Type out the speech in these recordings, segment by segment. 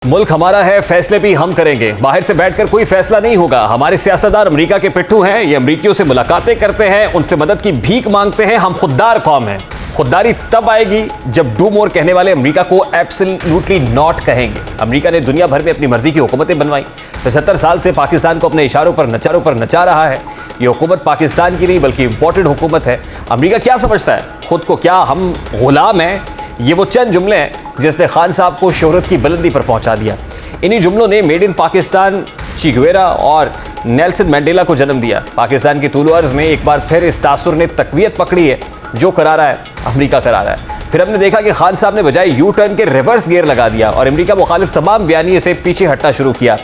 मुल्क हमारा है, फैसले भी हम करेंगे। बाहर से बैठकर कोई फैसला नहीं होगा। हमारे सियासतदान अमेरिका के पिट्ठू हैं। ये अमरीकियों से मुलाकातें करते हैं, उनसे मदद की भीख मांगते हैं। हम खुददार कौम हैं। खुददारी तब आएगी जब डू मोर कहने वाले अमेरिका को एब्सोल्युटली नॉट कहेंगे। अमेरिका ने दुनिया भर में अपनी मर्जी की हुकूमतें बनवाई। 75 साल से पाकिस्तान को अपने इशारों पर नचा रहा है। ये हुकूमत पाकिस्तान की नहीं बल्कि इंपोर्टेड हुकूमत है। अमेरिका क्या समझता है खुद को, क्या हम गुलाम हैं? ये वो चंद जुमले हैं जिसने खान साहब को शोहरत की बुलंदी पर पहुंचा दिया। इन्हीं जुमलों ने मेड इन पाकिस्तान चे गुवेरा और नेल्सन मंडेला को जन्म दिया। पाकिस्तान की तूलो अर्ज में एक बार फिर इस तासुर ने तकवीयत पकड़ी है। जो करा रहा है अमेरिका करा रहा है। फिर हमने देखा कि खान साहब ने बजाय यू टर्न के रिवर्स गियर लगा दिया और अमेरिका मुखालिफ तमाम बयानिए से पीछे हटना शुरू किया।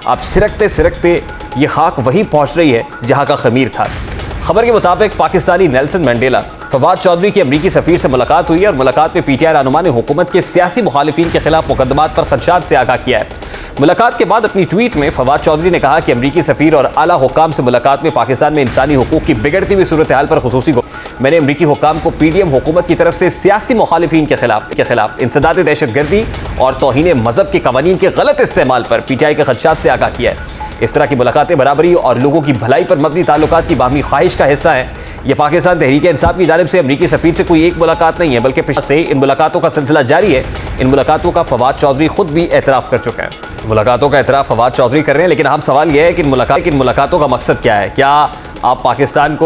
अब सिरकते सिरकते ये खाक वहीं पहुंच रही है जहां का खमीर था। खबर के मुताबिक पाकिस्तानी नेल्सन मंडेला फवाद चौधरी की अमरीकी सफीर से मुलाकात हुई और मुलाकात में पीटीआई रहनुमा ने हुकूमत के सियासी मुखालिफिन के खिलाफ मुकदमात पर खदशात से आगाह किया है। मुलाकात के बाद अपनी ट्वीट में फवाद चौधरी ने कहा कि अमरीकी सफीर और आला हुकाम से मुलाकात में पाकिस्तान में इंसानी हुकूक की बिगड़ती हुई सूरत हाल पर खुसूसी को मैंने अमरीकी हुकाम को पीडीएम हुकूमत की तरफ से सियासी मुखालिफिन के खिलाफ इंसदाद दहशतगर्दी और तौहीन मजहब के कवानीन के गलत इस्तेमाल पर पीटीआई के खदशात से आगाह किया है। इस तरह की मुलाकातें बराबरी और लोगों की भलाई पर मबनी ताल्लुकात की बाहमी ख्वाहिश का हिस्सा है। यह पाकिस्तान तहरीक इंसाफ की जानिब से अमरीकी सफीर से कोई एक मुलाकात नहीं है बल्कि पिछले से इन मुलाकातों का सिलसिला जारी है। इन मुलाकातों का फवाद चौधरी खुद भी एतराफ़ कर चुके हैं। मुलाकातों का एतराफ़ फवाद चौधरी कर रहे हैं, लेकिन अहम सवाल यह है कि इन मुलाकातों का मकसद क्या है? क्या आप पाकिस्तान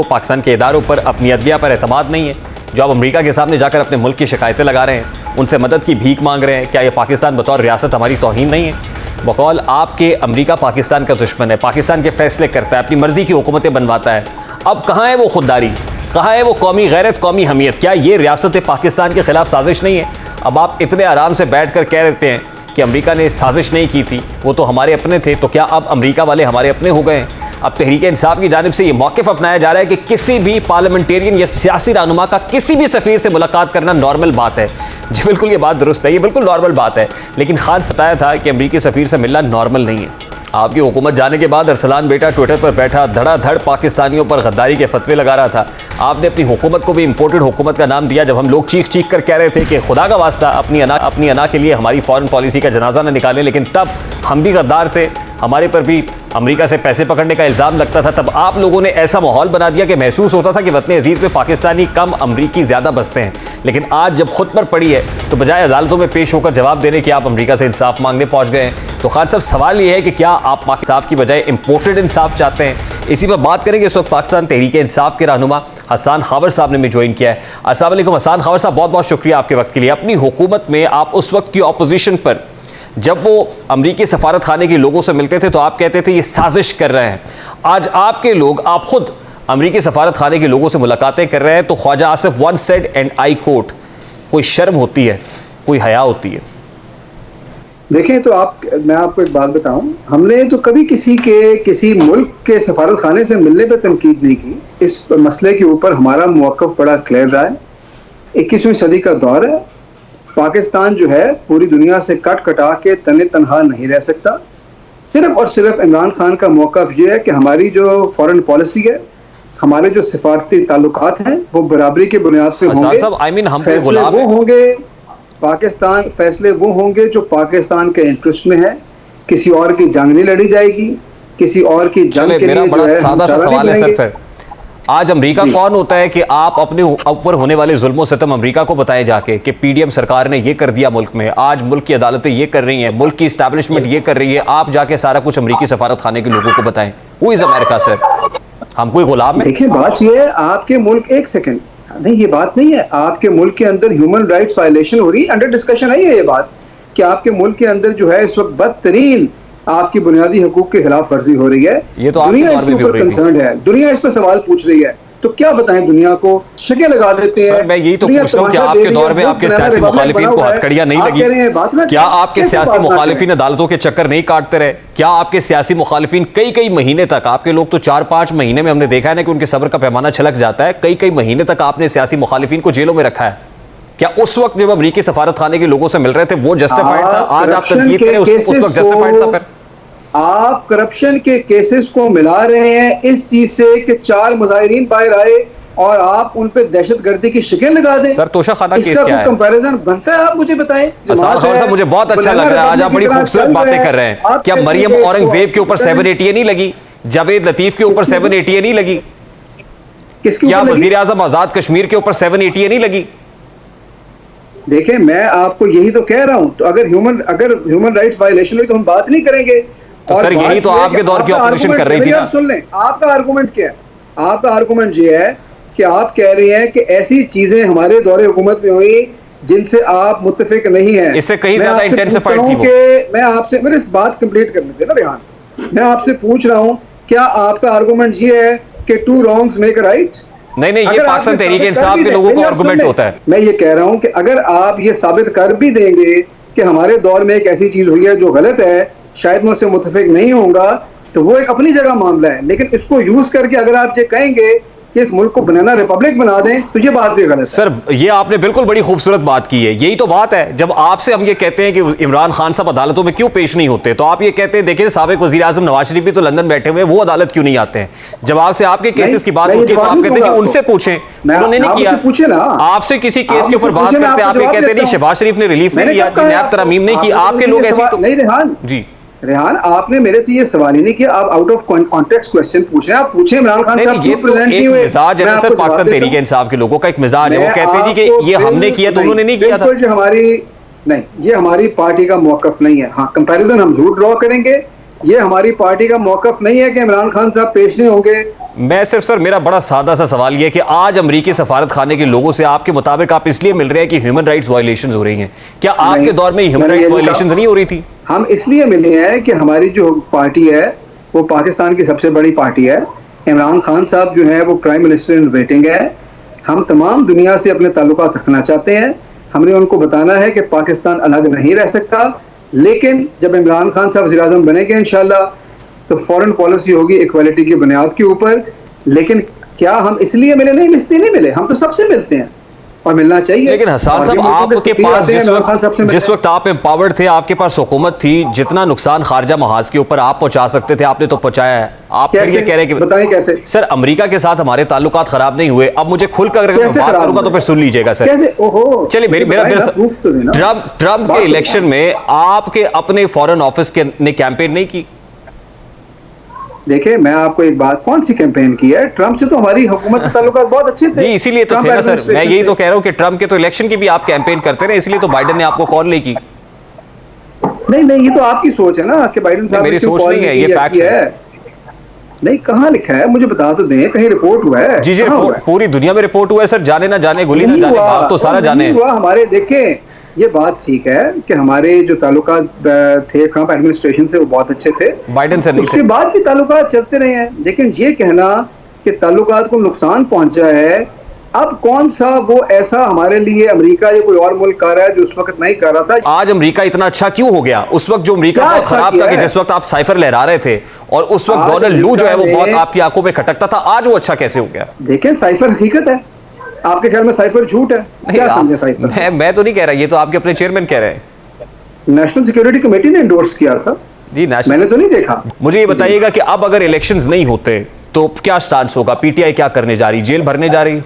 के इदारों पर, अपनी अदलिया पर एतमाद नहीं है? जो आप अमरीका के सामने जाकर अपने मुल्क की शिकायतें लगा रहे हैं, उनसे मदद की भीख मांग रहे हैं, क्या यह पाकिस्तान बतौर रियासत हमारी तौहीन नहीं है? बकौल आपके अमरीका पाकिस्तान का दुश्मन है, पाकिस्तान के फैसले करता है, अपनी मर्जी की हुकूमतें बनवाता है। अब कहाँ है वो खुददारी, कहाँ है वो कौमी गैरत, कौमी हमीयत? क्या ये रियासत पाकिस्तान के खिलाफ साजिश नहीं है? अब आप इतने आराम से बैठ कर कह देते हैं कि अमरीका ने साजिश नहीं की थी, वो तो हमारे अपने थे। तो क्या अब अमरीका वाले हमारे अपने हो गए हैं? अब तहरीक इंसाफ की जानिब से ये मौक़िफ़ अपनाया जा रहा है कि किसी भी पार्लियामेंटेरियन या सियासी रहनुमा का किसी भी सफ़ीर से मुलाकात करना नॉर्मल बात है। जी बिल्कुल, ये बात दुरुस्त है, ये बिल्कुल नॉर्मल बात है। लेकिन खान बताया था कि अमरीकी सफ़ीर से मिलना नॉर्मल नहीं है। आपकी हुकूमत जाने के बाद अरसलान बेटा ट्विटर पर बैठा धड़ाधड़ पाकिस्तानियों पर गद्दारी के फतवे लगा रहा था। आपने अपनी हुकूमत को भी इंपोर्टेड हुकूमत का नाम दिया। जब हम लोग चीख चीख कर कह रहे थे कि खुदा का वास्ता अपनी अना के लिए हमारी फॉरेन पॉलिसी का जनाजा न निकालें, लेकिन तब हम भी गद्दार थे, हमारे पर भी अमेरिका से पैसे पकड़ने का इल्ज़ाम लगता था। तब आप लोगों ने ऐसा माहौल बना दिया कि महसूस होता था कि वतन अजीज़ में पाकिस्तानी कम अमरीकी ज़्यादा बसते हैं। लेकिन आज जब खुद पर पड़ी है तो बजाय अदालतों में पेश होकर जवाब देने के आप अमरीका से इंसाफ मांगने पहुँच गए हैं। तो खान साहब, सवाल ये है कि क्या आप इंसाफ की बजाय इम्पोर्टेड इंसाफ चाहते हैं? इसी पर बात करेंगे। इस वक्त पाकिस्तान तहरीक इंसाफ के रहनुमा हसन खावर साहब ने भी ज्वाइन किया है। अस्सलाम वालेकुम हसन खावर साहब, बहुत बहुत शुक्रिया आपके वक्त के लिए। अपनी हुकूमत में आप उस वक्त की अपोजिशन पर जब वो अमरीकी सफारत खाने के लोगों से मिलते थे तो आप कहते थे ये साजिश कर रहे हैं। आज आपके लोग, आप खुद अमरीकी सफारत खाने के लोगों से मुलाकातें कर रहे हैं तो Khawaja Asif one said and I quote, कोई शर्म होती है, कोई हया होती है? देखें तो मैं आपको एक बात बताऊं, हमने तो कभी किसी मुल्क के सफारत खाने से मिलने पर तनकीद नहीं की। इस मसले के ऊपर हमारा मौक़िफ़ बड़ा क्लियर रहा है। 21वीं सदी का दौर है। पाकिस्तान जो है पूरी दुनिया से कट कटा के तने तनहा नहीं रह सकता। सिर्फ और सिर्फ इमरान खान का मौक़िफ़ ये है कि हमारी जो फॉरेन पॉलिसी है, हमारे जो सिफारती ताल्लुकात हैं, वो बराबरी के बुनियाद पे होंगे। फैसले वो होंगे पाकिस्तान, फैसले वो होंगे जो पाकिस्तान के इंटरेस्ट में है। किसी और की जंग नहीं लड़ी जाएगी, किसी और की जंग के लिए बड़ा सादा सा सवाल है सर। फिर आज अमेरिका कौन होता है कि आप अपने ऊपर होने वाले जुल्म सितम अमेरिका को बताएं जाके कि पीडीएम सरकार ने ये कर दिया मुल्क में, आज मुल्क की अदालतें ये कर रही हैं, मुल्क की इस्टेब्लिशमेंट ये कर रही है, आप जाके सारा कुछ अमेरिकी सफारत खाने के लोगों को बताएं। Who is America sir? हम कोई गुलाम है? देखिए, बात ये है, आपके मुल्क, एक सेकंड, नहीं ये बात नहीं है, आपके मुल्क के अंदर ह्यूमन राइट्स वायलेशन हो रही है, अंडर डिस्कशन है ये बात कि आपके मुल्क के अंदर जो है इस वक्त बदतरीन आपकी बुनियादी हकूक के खिलाफ वर्जी हो रही है। ये तो दुनिया इसके ऊपर कंसर्न है, दुनिया इस पर सवाल पूछ रही है। तो क्या बताएं दुनिया को, शके लगा देते हैं। सर मैं यही तो पूछ रहा हूँ कि आपके दौर में आपके सियासी मुखालिफिन को हथकड़ियां नहीं लगी? क्या आपके सियासी मुखालिफिन अदालतों के चक्कर नहीं काटते रहे? क्या आपके सियासी मुखालिफिन कई महीने तक, आपके लोग तो 4-5 महीने में हमने देखा है ना कि उनके सब्र का पैमाना छलक जाता है, कई महीने तक आपने सियासी मुखालिफिन को जेलों में रखा है। क्या उस वक्त जब अमरीकी सफारत खाने के लोगों से मिल रहे थे वो जस्टिफाइड था? आज आप तनकीद करें, उस वक्त जस्टिफाइड था? फिर आप करप्शन के केसेस को मिला रहे हैं इस चीज से कि 4 मुजाहिरीन बाहर आए, और आप उन पे दहशतगर्दी की शिकें लगा दें। सर तोशाखाना केस इसका क्या कोई है? कंपैरिजन बनता है? आप मुझे बताएं। असाद खान साहब, मुझे बहुत अच्छा लग रहा है, आज आप बड़ी खूबसूरत बातें कर रहे हैं। क्या मरियम औरंगजेब के ऊपर 780 नहीं लगी? जावेद लतीफ के ऊपर 780 नहीं लगी? क्या वजीर आजम आजाद कश्मीर के ऊपर 780 नहीं लगी? देखें, मैं आपको यही तो कह रहा हूं। तो अगर ह्यूमन राइट्स वायलेशन हुई तो हम बात नहीं करेंगे। तो सर यही तो आपके दौर की ऑपोजिशन कर रही थी ना। सुन लें, आपका आर्गुमेंट क्या है? आपका आर्गुमेंट ये है कि आप कह रही हैं कि ऐसी चीजें हमारे दौरे हुकूमत में हुई जिनसे आप मुत्तफिक नहीं हैं। इससे कहीं ज्यादा इंटेंसिफाइड थी वो। मैं आपसे, मेरे इस बात कंप्लीट करने देना रेहान। मैं आपसे पूछ रहा हूं, क्या आपका आर्गुमेंट ये है कि two wrongs make a right? नहीं, ये पाकिस्तान तहरीक इंसाफ के लोगों का आर्गुमेंट होता है। मैं ये कह रहा हूं कि अगर आप ये साबित कर भी देंगे कि हमारे दौर में एक ऐसी चीज हुई है जो गलत है, शायद मैं उससे मुत्तफिक नहीं होऊंगा, तो वो एक अपनी जगह मामला है। लेकिन इसको यूज करके अगर आप ये कहेंगे कि इस मुल्क को बनाना रिपब्लिक बना दें, तो ये बात भी गलत है। सर ये आपने बिल्कुल बड़ी खूबसूरत बात की है। यही तो बात है, जब आपसे हम ये कहते हैं कि इमरान खान साहब अदालतों में क्यों पेश नहीं होते, तो आप ये कहते हैं देखिए साबिक वजीर आजम नवाज शरीफ भी तो लंदन बैठे हुए, वो अदालत क्यों नहीं आते हैं? जब आपसे आपके केसेस की बात होती है तो आप कहते हैं कि उनसे पूछें, उन्होंने नहीं किया। पूछे ना, आपसे किसी केस के ऊपर बात करते हैं, आप ये कहते हैं नहीं शहबाज शरीफ ने रिलीफ नहीं दिया, नैब तरमीम नहीं की। आपके लोग ऐसी तो नहीं। रेहान जी, रेहान, आपने मेरे से ये सवाल ही नहीं किया। आप आउट ऑफ कॉन्टेक्स्ट क्वेश्चन पूछ रहे हैं। आप पूछे इमरान खान साहब क्यों प्रेजेंट नहीं हुए? मिजाज है ना सर, पाकिस्तान तहरीक इंसाफ के लोगों का एक मिजाज है, वो कहते हैं जी कि ये हमने किया तो उन्होंने नहीं किया था। ये हमारी पार्टी का मौकफ नहीं है। हाँ, कंपैरिजन हम जरूर ड्रॉ करेंगे। ये हमारी पार्टी का मौकफ नहीं है कि इमरान खान साहब पेश नहीं होंगे। मैं सिर्फ सर, मेरा बड़ा सादा सा सवाल ये है कि आज अमरीकी सफारत खाने के लोगों से आपके मुताबिक आप इसलिए मिल रहे हैं कि ह्यूमन राइट्स वायलेशंस हो रही हैं। क्या आपके दौर में ह्यूमन राइट्स वायलेशंस नहीं हो रही थी? हम इसलिए मिले हैं कि हमारी जो पार्टी है वो पाकिस्तान की सबसे बड़ी पार्टी है। इमरान खान साहब जो है वो प्राइम मिनिस्टर इन वेटिंग है। हम तमाम दुनिया से अपने ताल्लुकात रखना चाहते हैं। हमने उनको बताना है कि पाकिस्तान अलग नहीं रह सकता, लेकिन जब इमरान खान साहब वज़ीर आज़म बनेंगे इंशाल्लाह तो फॉरेन पॉलिसी होगी इक्वालिटी की बुनियाद के ऊपर। लेकिन क्या हम इसलिए मिले? नहीं, इसलिए नहीं मिले। हम तो सबसे मिलते हैं और मिलना चाहिए। लेकिन हसन साहब, आपके पास जिस वक्त आप एम्पावर्ड थे, आपके पास हुकूमत थी, जितना नुकसान खारजा महाज के ऊपर आप पहुंचा सकते थे आपने तो पहुंचाया है। आप ये कह रहे हैं कि बताएं कैसे? सर अमेरिका के साथ हमारे ताल्लुकात खराब नहीं हुए। अब मुझे खुलकर अगर मैं बात करूंगा तो फिर सुन लीजिएगा सर। कैसे? ओहो, चलिए मेरा ट्रम्प के इलेक्शन में आपके अपने फॉरेन ऑफिस ने कैंपेन नहीं की? देखिए, मैं आपको एक बात, कौन सी कैंपेन की है? ट्रंप से तो हमारी हुकूमत के ताल्लुकात बहुत अच्छे थे। जी, इसीलिए तो थे ना सर। मैं यही तो कह रहा हूं कि ट्रंप के तो इलेक्शन की भी आप कैंपेन करते रहे, इसलिए तो बाइडेन ने आपको कॉल नहीं की। नहीं, ये तो आपकी सोच है ना कि बाइडेन साहब, मेरी सोच नहीं है, ये फैक्ट्स है। नहीं, कहाँ लिखा है? मुझे बता तो दें, कहीं रिपोर्ट हुआ है? जी, पूरी दुनिया में रिपोर्ट हुआ है सर। जाने ना जाने, गोली ना जाने, बात तो सारा जाने हमारे। देखें, ये बात ठीक है कि हमारे जो ताल्लुकात थे ट्रंप एडमिनिस्ट्रेशन से वो बहुत अच्छे थे, बाइडेन से नहीं। उसके बाद भी ताल्लुकात चलते रहे हैं। लेकिन ये कहना कि ताल्लुकात को नुकसान पहुंचा है, अब कौन सा वो ऐसा हमारे लिए अमेरिका या कोई और मुल्क कर रहा है जो उस वक्त नहीं कर रहा था? आज अमेरिका इतना अच्छा क्यों हो गया? उस वक्त जो अमेरिका बहुत खराब था कि जिस वक्त आप साइफर लहरा रहे थे और उस वक्त डोनाल्ड लू जो है वो बहुत आपकी आंखों में खटकता था, आज वो अच्छा कैसे हो गया? देखें, साइफर हकीकत है। आपके ख्याल में साइफर झूठ है? क्या समझे साइफर? मैं तो नहीं कह रहा, ये तो आपके अपने चेयरमैन कह रहे हैं। नेशनल सिक्योरिटी कमेटी ने एंडोर्स किया था जी, मैंने तो नहीं देखा। मुझे ये बताइएगा कि अब अगर इलेक्शंस नहीं होते तो क्या स्टांस होगा? पीटीआई क्या करने जा रही? जेल भरने जा रही?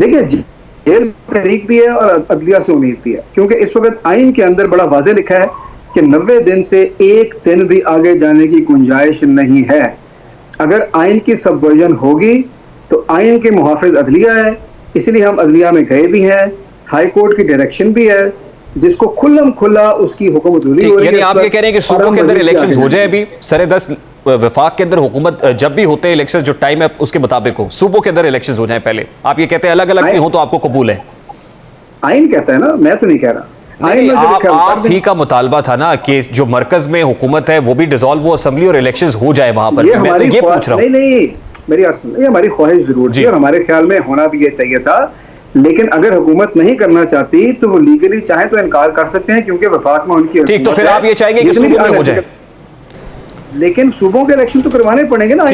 देखिए, जेल तहरीक भी है और अदलिया से उम्मीद भी है, क्योंकि इस वक्त आइन के अंदर बड़ा वाज़ेह लिखा है कि 90 दिन से एक दिन भी आगे जाने की गुंजाइश नहीं है। अगर आइन की सबवर्जन होगी तो आइन के मुहाफिज अदलिया है, इसलिए हम अदलिया में गए भी हैं। हाई कोर्ट की डायरेक्शन भी है जिसको खुल्लम खुल्ला उसकी हुकूमतुल्ली हो रही है। यानी आप ये कह रहे हैं कि सूबों के अंदर इलेक्शंस हो जाए, अभी सरे 10 वफाक के अंदर हुकूमत जब भी होते हैं इलेक्शंस, जो टाइम है उसके मुताबिक हो, सूबों के अंदर इलेक्शंस हो जाए पहले। आप ये कहते हैं अलग अलग भी हो तो आपको कबूल है? आइन कहता है ना, मैं तो नहीं कह रहा। आप ही का मुतालबा था ना कि जो मरकज में हुकूमत है वो भी डिसॉल्व हो, असेंबली और इलेक्शंस हो जाए वहां पर। मैं तो ये पूछ रहा हूं। नहीं, मेरी बात सुन, ये हमारी ख्वाहिश जरूर थी और हमारे ख्याल में होना भी ये चाहिए था। लेकिन अगर हुकूमत नहीं करना चाहती तो वो लीगली चाहे तो इनकार कर सकते हैं, क्योंकि वफाक में उनकी। ठीक, तो फिर आप ये चाहेंगे कि सूबों में हो जाए? लेकिन सूबों के इलेक्शन तो करवाने पड़ेंगे ना।